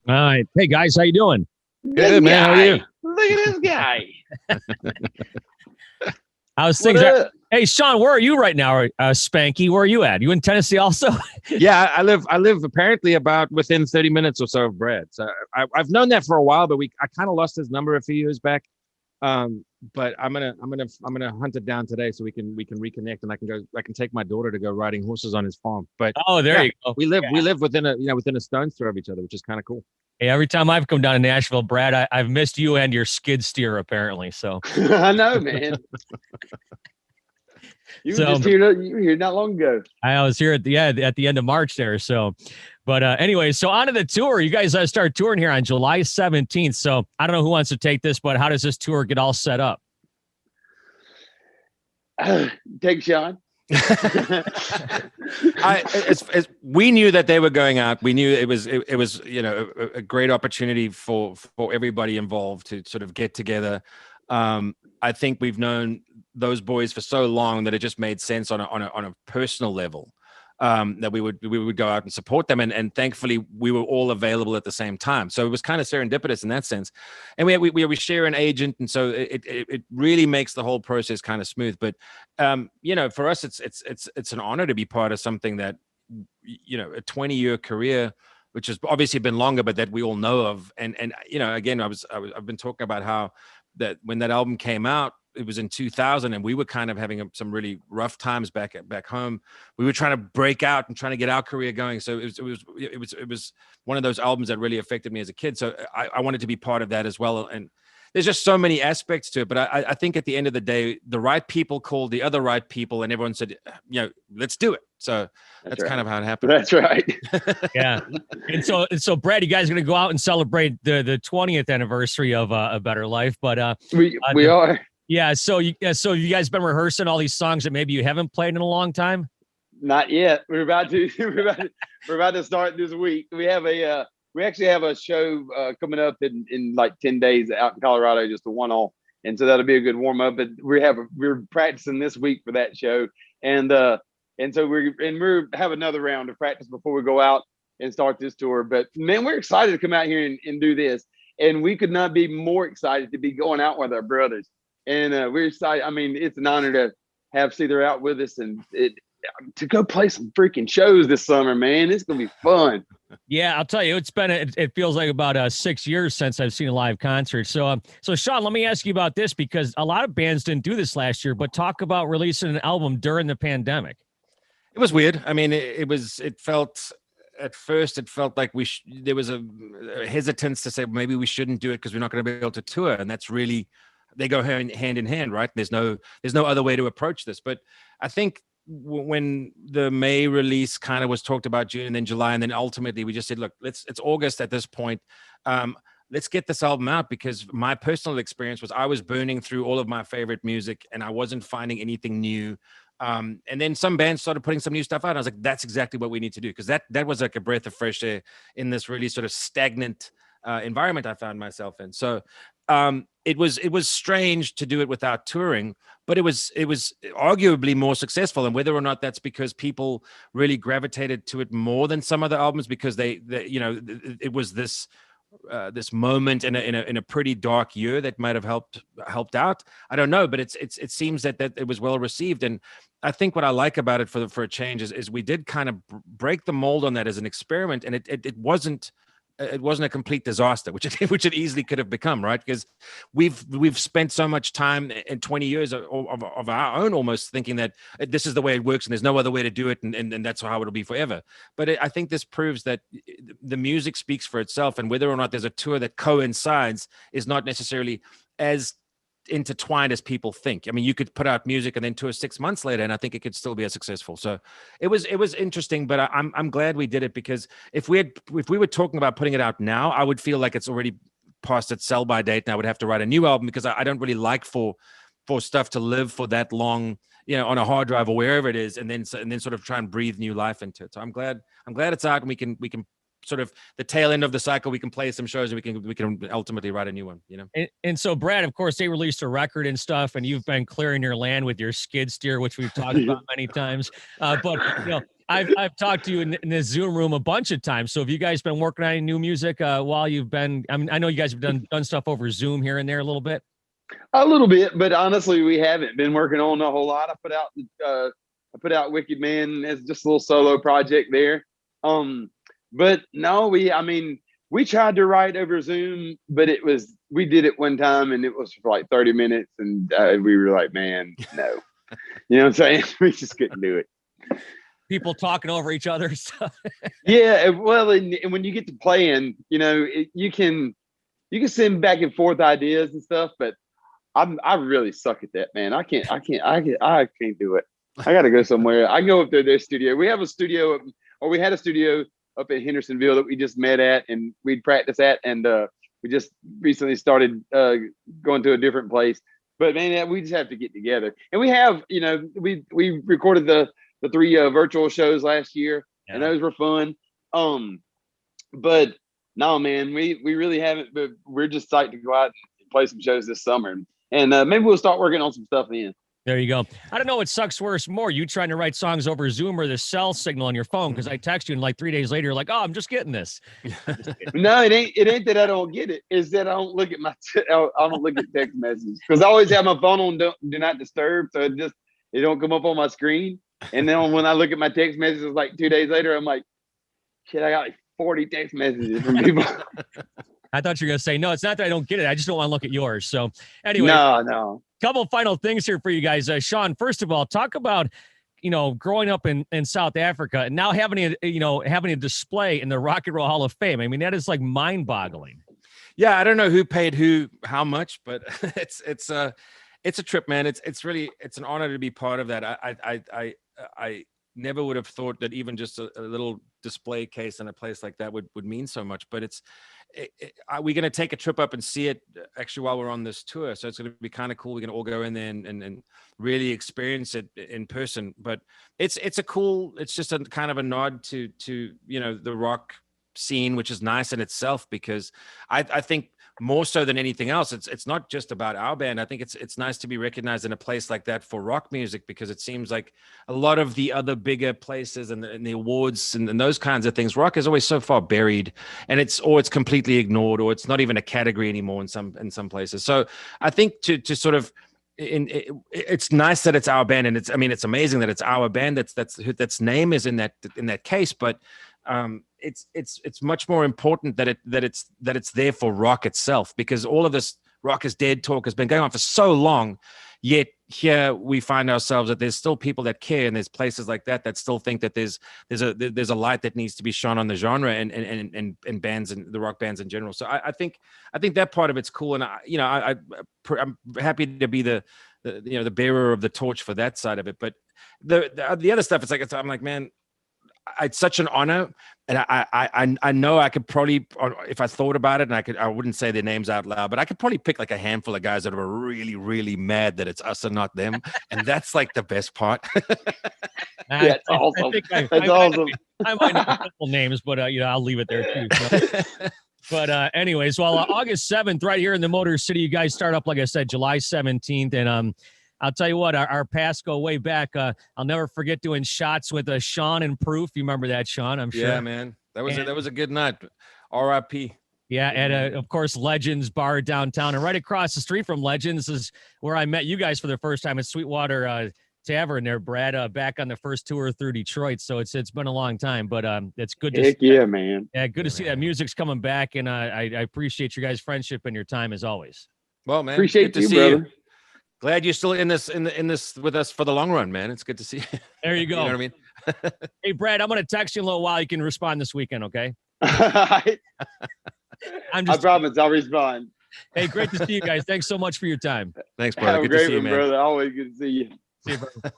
All right. Hey, guys, how you doing? Good, man. How are you? Look at this guy. How's What things? up? Hey, Shaun, where are you right now? Spanky, where are you at? You in Tennessee also? Yeah, I live apparently about within 30 minutes or so of Brad. So I've known that for a while, but I kind of lost his number a few years back. But I'm gonna hunt it down today so we can reconnect, and I can take my daughter to go riding horses on his farm. But Oh, there yeah, you go. we live within a stone's throw of each other, which is kind of cool. Hey, every time I've come down to Nashville, Brad, I've missed you and your skid steer apparently. So I know, man. You So- were just here. You were here not long ago. I was here at the end of March there. So, but anyway, so on to the tour. You guys start touring here on July 17th. So I don't know who wants to take this, but how does this tour get all set up? Take Shaun. We knew that they were going out. We knew it was a great opportunity for everybody involved to sort of get together. I think we've known those boys for so long that it just made sense on a personal level that we would go out and support them, and thankfully we were all available at the same time. So it was kind of serendipitous in that sense, and we share an agent, and so it really makes the whole process kind of smooth. But for us, it's an honor to be part of something that a 20-year career, which has obviously been longer, but that we all know of. And again, I've been talking about how that when that album came out, it was in 2000, and we were kind of having some really rough times back home. We were trying to break out and trying to get our career going. So it was one of those albums that really affected me as a kid. So I wanted to be part of that as well. And there's just so many aspects to it. But I think at the end of the day, the right people called the other right people, and everyone said, let's do it. So that's right. kind of how it happened. That's right. Yeah. And so Brad, you guys are going to go out and celebrate the 20th anniversary of A Better Life. But we are. Yeah. So you guys been rehearsing all these songs that maybe you haven't played in a long time? Not yet. We're about to start this week. We actually have a show coming up in like 10 days out in Colorado, just a one-off. And so that'll be a good warm up. But we're practicing this week for that show. And so we're have another round of practice before we go out and start this tour. But man, we're excited to come out here and do this. And we could not be more excited to be going out with our brothers. And we're excited. I mean, it's an honor to have Seether out with us and to go play some freaking shows this summer, man. It's going to be fun. Yeah, I'll tell you, it feels like about 6 years since I've seen a live concert. So Shaun, let me ask you about this, because a lot of bands didn't do this last year, but talk about releasing an album during the pandemic. It was weird. I mean, it felt like there was a hesitance to say maybe we shouldn't do it because we're not going to be able to tour. And that's really, they go hand in hand, right? There's no other way to approach this. But I think when the May release kind of was talked about, June and then July, and then ultimately we just said, look, it's August at this point. Let's get this album out, because my personal experience was I was burning through all of my favorite music and I wasn't finding anything new. And then some bands started putting some new stuff out. I was like, that's exactly what we need to do, because that was like a breath of fresh air in this really sort of stagnant environment I found myself in. So it was strange to do it without touring, but it was arguably more successful. And whether or not that's because people really gravitated to it more than some other albums, because it was this moment in a pretty dark year that might have helped out. I don't know, but it seems that it was well received. And I think what I like about it for a change is we did kind of break the mold on that as an experiment, and it wasn't a complete disaster, which it easily could have become, right? Because we've spent so much time in 20 years of our own almost thinking that this is the way it works and there's no other way to do it, and that's how it'll be forever. But I think this proves that the music speaks for itself, and whether or not there's a tour that coincides is not necessarily as intertwined as people think. I mean, you could put out music and then tour 6 months later, and I think it could still be as successful. So it was interesting, but I'm glad we did it, because if we were talking about putting it out now, I would feel like it's already past its sell by date, and I would have to write a new album, because I don't really like for stuff to live for that long, on a hard drive or wherever it is, and then sort of try and breathe new life into it. So I'm glad it's out, and we can sort of the tail end of the cycle, we can play some shows, and we can ultimately write a new one, And so Brad, of course, they released a record and stuff, and you've been clearing your land with your skid steer, which we've talked about many times. But I've talked to you in the Zoom room a bunch of times. So have you guys been working on any new music while you've been? I mean, I know you guys have done stuff over Zoom here and there a little bit. A little bit, but honestly, we haven't been working on a whole lot. I put out Wicked Man as just a little solo project there. But no, we tried to write over Zoom, but we did it one time and it was for like 30 minutes, and we were like, man, no. You know what I'm saying? We just couldn't do it. People talking over each other. Yeah, well, and when you get to playing, you can send back and forth ideas and stuff, but I really suck at that, man. I can't do it. I got to go somewhere. I go up to their studio. We had a studio up in Hendersonville that we just met at and we'd practice at, and we just recently started going to a different place. But man, we just have to get together, and we have, we recorded the 3 virtual shows last year, and those were fun. But no, man, we really haven't. But we're just psyched to go out and play some shows this summer, and maybe we'll start working on some stuff then. There you go. I don't know what sucks worse more, you trying to write songs over Zoom or the cell signal on your phone, because I text you and like 3 days later you're like, oh, I'm just getting this. No, it ain't that I don't get it. It's that I don't look at I don't look at text messages, because I always have my phone on do not disturb, so it don't come up on my screen. And then when I look at my text messages like 2 days later, I'm like, shit, I got like 40 text messages from people. I thought you were gonna say, no, it's not that I don't get it. I just don't want to look at yours. So anyway, no. Couple final things here for you guys. Shaun, first of all, talk about, growing up in South Africa and now having a display in the Rock and Roll Hall of Fame. I mean, that is like mind boggling. Yeah. I don't know who paid how much, but it's a trip, man. It's an honor to be part of that. I never would have thought that even just a little display case in a place like that would mean so much, but we're going to take a trip up and see it actually while we're on this tour. So it's going to be kind of cool. We're going to all go in there and really experience it in person, but it's just a kind of a nod to the rock scene, which is nice in itself, because I think more so than anything else, it's not just about our band. I think it's nice to be recognized in a place like that for rock music, because it seems like a lot of the other bigger places and the awards and those kinds of things, rock is always so far buried, and it's completely ignored, or it's not even a category anymore in some places. So I think to sort of it's nice that it's our band, and it's amazing that it's our band that's name is in that case, but it's much more important that it's there for rock itself, because all of this rock is dead talk has been going on for so long, yet here we find ourselves that there's still people that care, and there's places like that still think that there's a light that needs to be shone on the genre and bands and the rock bands in general. So I think that part of it's cool, and I'm happy to be the bearer of the torch for that side of it. But the other stuff, I'm like, man, it's such an honor, and I know I could probably, if I thought about it, and I wouldn't say their names out loud, but I could probably pick like a handful of guys that are really, really mad that it's us and not them, and that's like the best part. That's awesome. That's awesome. I might know a couple names, but I'll leave it there too. So. But anyways, well, August 7th, right here in the Motor City, you guys start up, like I said, July 17th, and I'll tell you what, our paths go way back. I'll never forget doing shots with Shaun and Proof. You remember that, Shaun? I'm sure. Yeah, man. That was a good night. R.I.P. Yeah, and of course, Legends Bar downtown. And right across the street from Legends is where I met you guys for the first time at Sweetwater Tavern there, Brad, back on the first tour through Detroit. So it's been a long time, but it's good to see. Yeah, man. Yeah, good to see that music's coming back, and I appreciate your guys' friendship and your time as always. Well, man, appreciate good to you, see brother. you. Glad you're still in this with us for the long run, man. It's good to see you. There you go. You know what I mean? Hey, Brad, I'm going to text you in a little while. You can respond this weekend, okay? I promise I'll respond. Hey, great to see you guys. Thanks so much for your time. Thanks, brother. Have good a great to see you, man. Brother. Always good to see you. See you, brother.